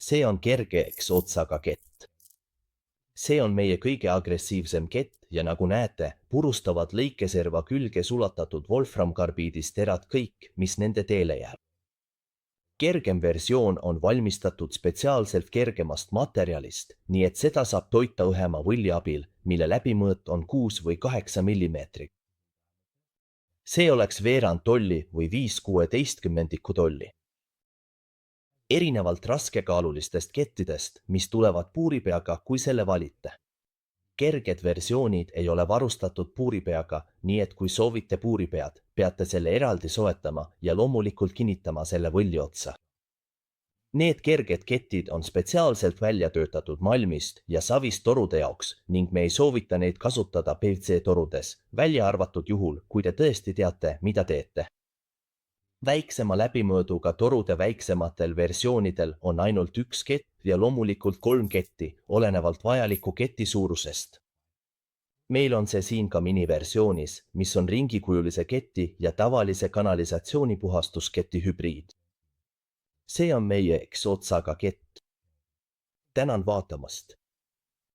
See on kerge X-otsaga kett. See on meie kõige agressiivsem kett ja nagu näete, purustavad lõikeserva külge sulatatud wolframkarbiidist terad kõik, mis nende teele jääb. Kergem versioon on valmistatud spetsiaalselt kergemast materjalist, nii et seda saab toita õhema võlli abil, mille läbimõõt on 6 või 8 mm. See oleks veerand tolli või 5/16 tolli. Erinevalt raskekaalulistest kettidest, mis tulevad puuripeaga, kui selle valite. Kerged versioonid ei ole varustatud puuripeaga, nii et kui soovite puuripead, peate selle eraldi soetama ja loomulikult kinnitama selle võlli otsa. Need kerged kettid on spetsiaalselt välja töötatud malmist ja savist torude jaoks ning me ei soovita neid kasutada PVC torudes, välja arvatud juhul, kui te tõesti teate, mida teete. Väiksema läbimõõduga torude väiksematel versioonidel on ainult üks kett ja loomulikult 3 ketti, olenevalt vajaliku keti suurusest. Meil on see siin ka miniversioonis, mis on ringikujulise keti ja tavalise kanalisatsioonipuhastusketi hübriid. See on meie X-otsaga kett. Tänan vaatamast!